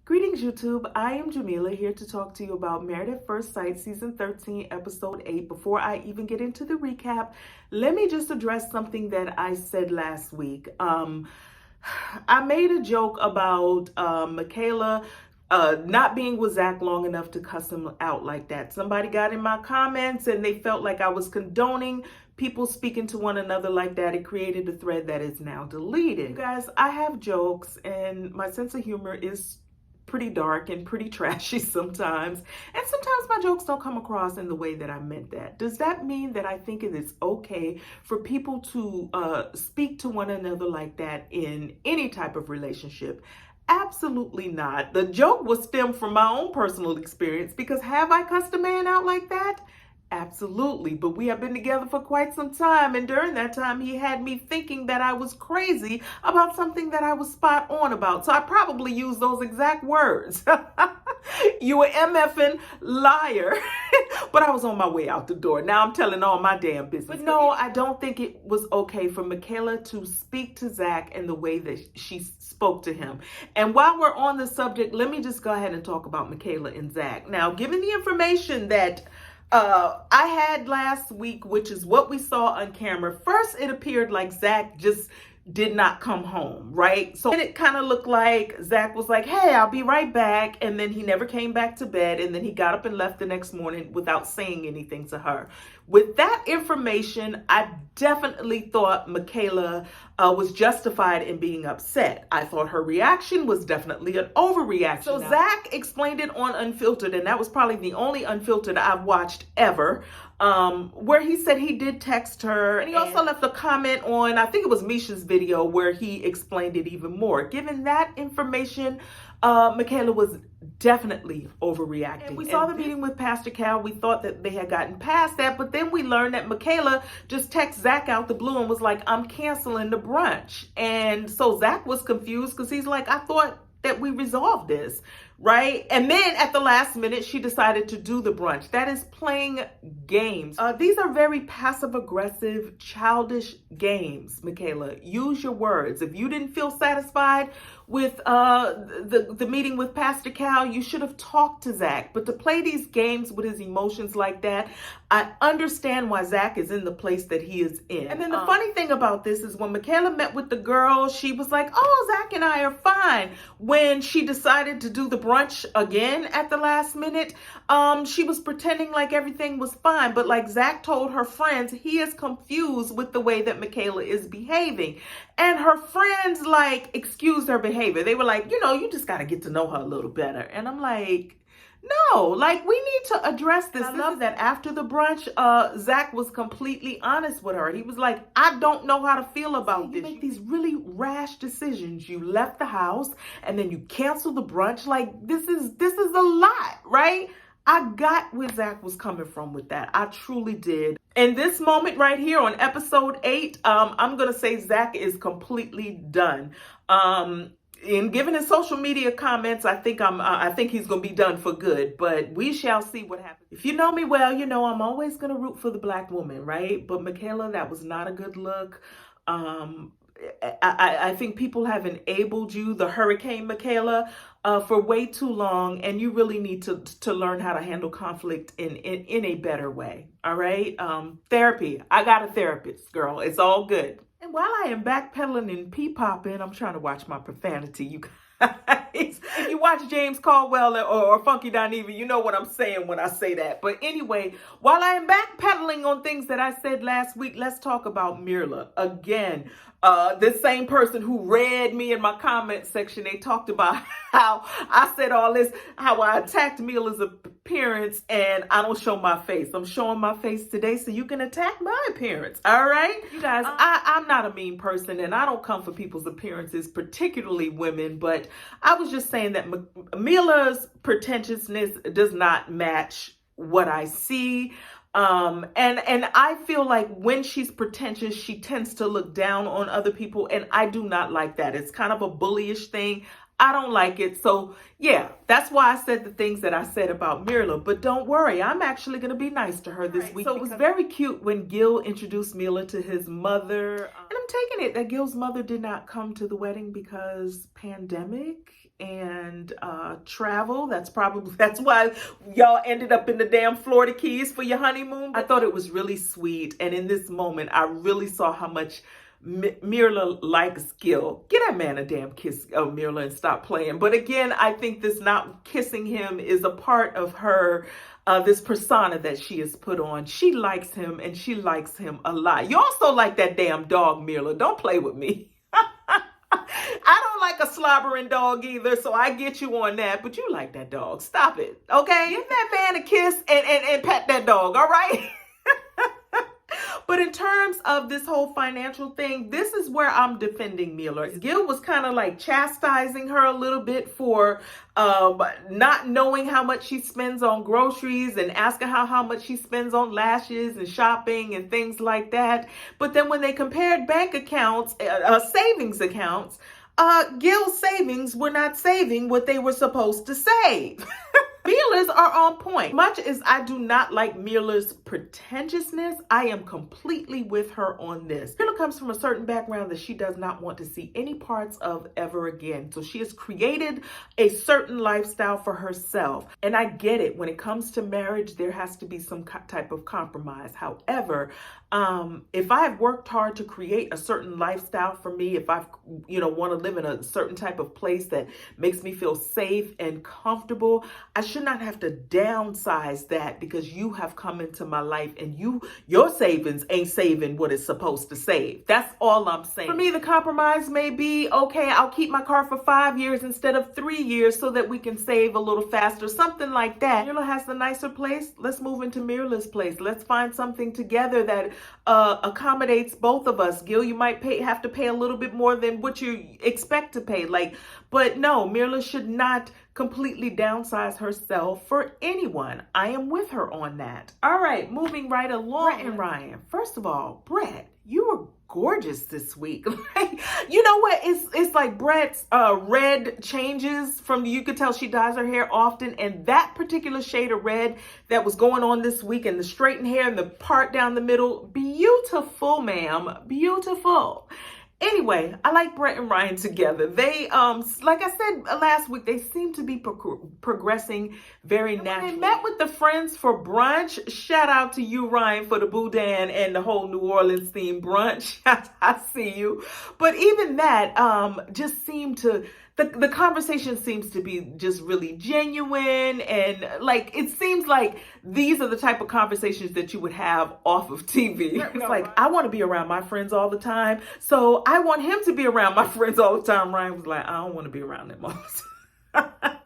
Greetings, YouTube. I am Jamila here to talk to you about Married at First Sight, Season 13, Episode 8. Before I even get into the recap, let me just address something that I said last week. I made a joke about Michaela not being with Zach long enough to cuss him out like that. Somebody got in my comments and they felt like I was condoning people speaking to one another like that. It created a thread that is now deleted. You guys, I have jokes and my sense of humor is pretty dark and pretty trashy sometimes. And sometimes my jokes don't come across in the way that I meant that. Does that mean that I think it is okay for people to speak to one another like that in any type of relationship? Absolutely not. The joke was stemmed from my own personal experience because have I cussed a man out like that? Absolutely, but we have been together for quite some time, and during that time he had me thinking that I was crazy about something that I was spot on about. So I probably used those exact words. You a MFing liar. But I was on my way out the door. Now I'm telling all my damn business. But no, I don't think it was okay for Michaela to speak to Zach in the way that she spoke to him. And while we're on the subject, let me just go ahead and talk about Michaela and Zach. Now, given the information that I had last week, which is what we saw on camera. First, it appeared like Zach just did not come home, right? So it kind of looked like Zach was like, hey, I'll be right back. And then he never came back to bed. And then he got up and left the next morning without saying anything to her. With that information, I definitely thought Michaela was justified in being upset. I thought her reaction was definitely an overreaction. So Zach explained it on Unfiltered, and that was probably the only Unfiltered I've watched ever, where he said he did text her. And he also left a comment on, I think it was Misha's video, where he explained it even more. Given that information, Michaela was definitely overreacting. And we saw the meeting with Pastor Cal. We thought that they had gotten past that, but then we learned that Michaela just texted Zach out the blue and was like, I'm canceling the brunch. And so Zach was confused because he's like, I thought that we resolved this, right? And then at the last minute, she decided to do the brunch. That is playing games. These are very passive-aggressive, childish games, Michaela. Use your words. If you didn't feel satisfied with the meeting with Pastor Cal, you should have talked to Zach. But to play these games with his emotions like that, I understand why Zach is in the place that he is in. And then the funny thing about this is when Michaela met with the girl, she was like, oh, Zach and I are fine. When she decided to do the brunch again at the last minute, she was pretending like everything was fine. But like Zach told her friends, he is confused with the way that Michaela is behaving. And her friends like excused her behavior. They were like, you just got to get to know her a little better. And I'm like, no, like we need to address this. I love that after the brunch, Zach was completely honest with her. He was like, I don't know how to feel about this. You make these really rash decisions. You left the house and then you canceled the brunch. Like this is a lot, right? I got where Zach was coming from with that. I truly did. In this moment right here on episode 8, I'm going to say Zach is completely done. In giving his social media comments, I think he's going to be done for good, but we shall see what happens. If you know me well, you know I'm always going to root for the black woman, right? But Michaela, that was not a good look. I think people have enabled you, the Hurricane Michaela, for way too long, and you really need to learn how to handle conflict in a better way, all right? Therapy. I got a therapist, girl. It's all good. And while I am backpedaling and pee-popping, I'm trying to watch my profanity, you guys. If you watch James Caldwell or Funky Dineva, you know what I'm saying when I say that. But anyway, while I am backpedaling on things that I said last week, let's talk about Mila again. This same person who read me in my comment section, they talked about how I said all this, how I attacked Mila's appearance and I don't show my face. I'm showing my face today so you can attack my appearance. All right? You guys, I'm not a mean person and I don't come for people's appearances, particularly women, but I was just saying that Mila's pretentiousness does not match what I see. And I feel like when she's pretentious, she tends to look down on other people. And I do not like that. It's kind of a bullyish thing. I don't like it. So yeah, that's why I said the things that I said about Mila. But don't worry, I'm actually going to be nice to her this week. So it was very cute when Gil introduced Mila to his mother. And I'm taking it that Gil's mother did not come to the wedding because pandemic. and travel. That's why y'all ended up in the damn Florida Keys for your honeymoon. I thought it was really sweet, and in this moment I really saw how much Mila likes Gil. Get that man a damn kiss, Mila, and stop playing. But again, I think this not kissing him is a part of her, this persona that she has put on. She likes him, and she likes him a lot. You also like that damn dog, Mila. Don't play with me. I don't like a slobbering dog either, so I get you on that. But you like that dog. Stop it, okay? Give that man a kiss and pet that dog, all right? But in terms of this whole financial thing, this is where I'm defending Mila. Gil was kind of like chastising her a little bit for not knowing how much she spends on groceries and asking how much she spends on lashes and shopping and things like that. But then when they compared bank accounts, savings accounts, Gil's savings were not saving what they were supposed to save. Mila's are on point. Much as I do not like Mila's pretentiousness, I am completely with her on this. Mila comes from a certain background that she does not want to see any parts of ever again. So she has created a certain lifestyle for herself. And I get it. When it comes to marriage, there has to be some type of compromise. However, if I've worked hard to create a certain lifestyle for me, if I've, want to live in a certain type of place that makes me feel safe and comfortable, I should not have to downsize that because you have come into my life and your savings ain't saving what it's supposed to save. That's all I'm saying. For me, the compromise may be, okay, I'll keep my car for 5 years instead of 3 years so that we can save a little faster, something like that. Mila has the nicer place. Let's move into Mila's place. Let's find something together that accommodates both of us. Gil, you might have to pay a little bit more than what you expect to pay. But no, Mila should not completely downsize herself for anyone. I am with her on that. All right, moving right along. Brett and Ryan. First of all, Brett, you were gorgeous this week. You know what? It's like Brett's red changes from, you could tell she dyes her hair often, and that particular shade of red that was going on this week, and the straightened hair and the part down the middle, beautiful, ma'am, beautiful. Anyway, I like Brett and Ryan together. They, like I said last week, they seem to be progressing very naturally. When they met with the friends for brunch, shout out to you, Ryan, for the boudin and the whole New Orleans themed brunch. I see you. But even that just seemed to, the conversation seems to be just really genuine, and like it seems like these are the type of conversations that you would have off of TV. It's like, I want to be around my friends all the time, so I want him to be around my friends all the time. Ryan was like, I don't want to be around them all the time.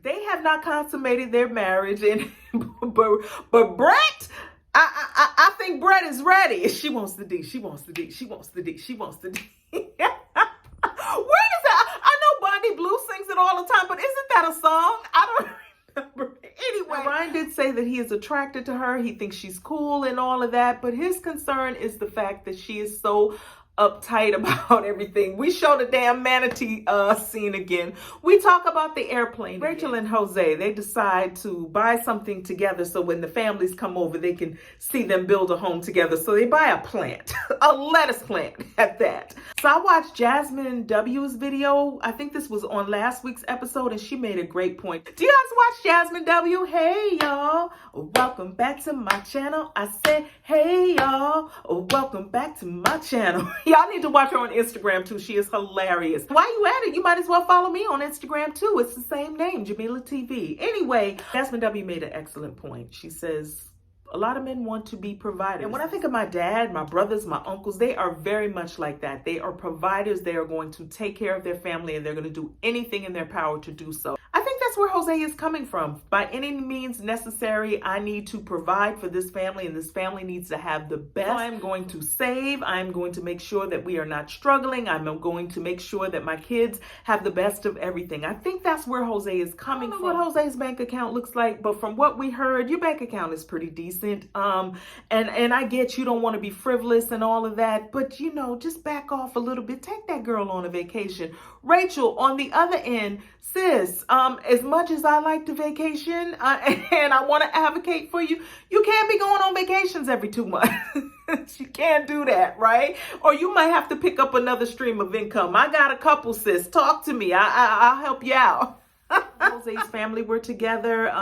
They have not consummated their marriage, and but Brett, I think Brett is ready. She wants the D. She wants the D. She wants the D. She wants the D. Where is that? I know Bonnie Blue sings it all the time, but isn't that a song? I don't remember. Anyway, Ryan did say that he is attracted to her. He thinks she's cool and all of that, but his concern is the fact that she is so uptight about everything. We show the damn manatee scene again. We talk about the airplane. Rachel and Jose, they decide to buy something together so when the families come over, they can see them build a home together. So they buy a plant, a lettuce plant at that. So I watched Jasmine W's video. I think this was on last week's episode, and she made a great point. Do you guys watch Jasmine W? Hey, y'all. Welcome back to my channel. I said, hey, y'all. Welcome back to my channel. Y'all need to watch her on Instagram too. She is hilarious. While you at it, you might as well follow me on Instagram too. It's the same name, Jamila TV. Anyway, Jasmine W made an excellent point. She says, a lot of men want to be providers. And when I think of my dad, my brothers, my uncles, they are very much like that. They are providers. They are going to take care of their family, and they're going to do anything in their power to do so. I think that's where Jose is coming from. By any means necessary, I need to provide for this family, and this family needs to have the best. So I'm going to save. I'm going to make sure that we are not struggling. I'm going to make sure that my kids have the best of everything. I think that's where Jose is coming from. I don't know what Jose's bank account looks like, but from what we heard, your bank account is pretty decent. And I get you don't want to be frivolous and all of that, but just back off a little bit. Take that girl on a vacation. Rachel, on the other end, sis, as much as I like to vacation and I want to advocate for you, you can't be going on vacations every 2 months. She can't do that, right? Or you might have to pick up another stream of income. I got a couple, sis. Talk to me. I'll help you out. Jose's family were together.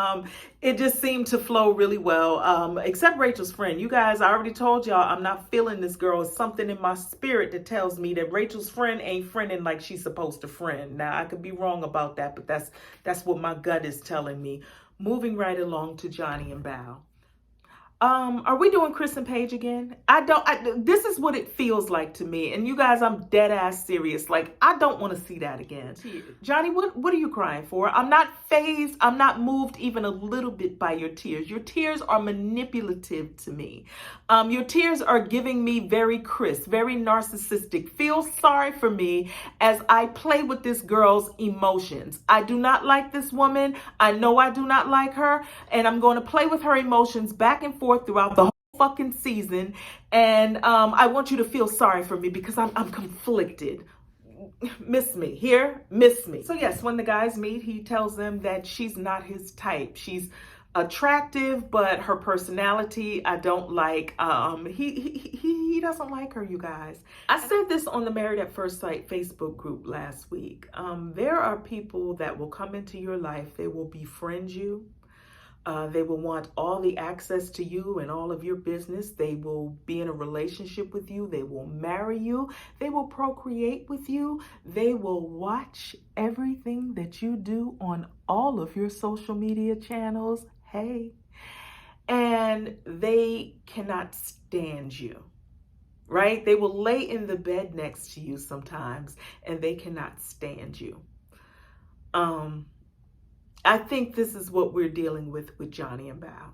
It just seemed to flow really well, except Rachel's friend. You guys, I already told y'all I'm not feeling this girl. It's something in my spirit that tells me that Rachel's friend ain't friending like she's supposed to friend. Now, I could be wrong about that, but that's what my gut is telling me. Moving right along to Johnny and Bao. Are we doing Chris and Paige again? This is what it feels like to me. And you guys, I'm dead ass serious. Like, I don't want to see that again. Johnny, what are you crying for? I'm not fazed. I'm not moved even a little bit by your tears. Your tears are manipulative to me. Your tears are giving me very Chris, very narcissistic. Feel sorry for me as I play with this girl's emotions. I do not like this woman. I know I do not like her. And I'm going to play with her emotions back and forth throughout the whole fucking season, and I want you to feel sorry for me because I'm conflicted. Miss me here, miss me. So yes, when the guys meet, he tells them that she's not his type. She's attractive, but her personality I don't like. He doesn't like her, you guys. I said this on the Married at First Sight Facebook group last week. There are people that will come into your life. They will befriend you. They will want all the access to you and all of your business. They will be in a relationship with you. They will marry you. They will procreate with you. They will watch everything that you do on all of your social media channels. Hey. And they cannot stand you, right? They will lay in the bed next to you sometimes and they cannot stand you. I think this is what we're dealing with Johnny and Bao.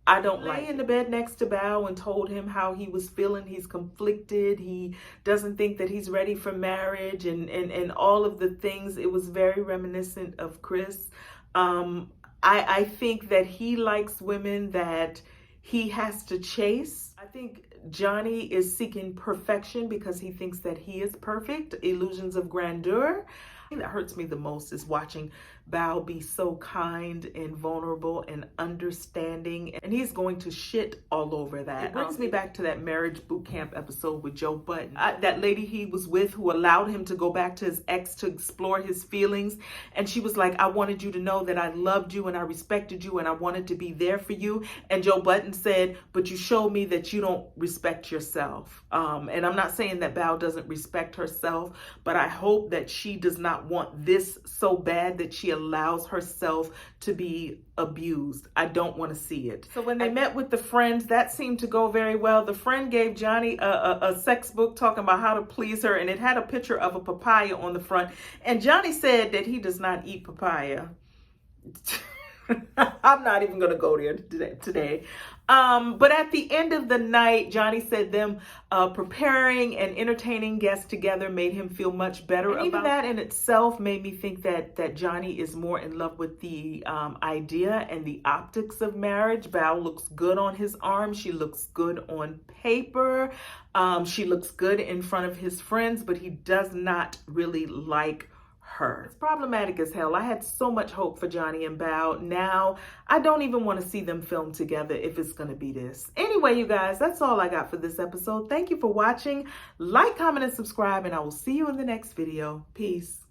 I don't lay in the bed next to Bao and told him how he was feeling. He's conflicted. He doesn't think that he's ready for marriage and all of the things. It was very reminiscent of Chris. I think that he likes women that he has to chase. I think Johnny is seeking perfection because he thinks that he is perfect. Illusions of grandeur. The thing that hurts me the most is watching Bao be so kind and vulnerable and understanding, and he's going to shit all over that. It brings me back to that marriage boot camp episode with Joe Budden. That lady he was with who allowed him to go back to his ex to explore his feelings, and she was like, I wanted you to know that I loved you and I respected you and I wanted to be there for you. And Joe Budden said, but you showed me that you don't respect yourself. And I'm not saying that Bao doesn't respect herself, but I hope that she does not want this so bad that she allows herself to be abused. I don't want to see it. So when they met with the friends, that seemed to go very well. The friend gave Johnny a sex book talking about how to please her, and it had a picture of a papaya on the front. And Johnny said that he does not eat papaya. I'm not even going to go there today. But at the end of the night, Johnny said them preparing and entertaining guests together made him feel much better. And even that in itself made me think that Johnny is more in love with the idea and the optics of marriage. Bao looks good on his arm. She looks good on paper. She looks good in front of his friends, but he does not really like her. It's problematic as hell. I had so much hope for Johnny and Bao. Now, I don't even want to see them film together if it's going to be this. Anyway, you guys, that's all I got for this episode. Thank you for watching. Like, comment, and subscribe, and I will see you in the next video. Peace.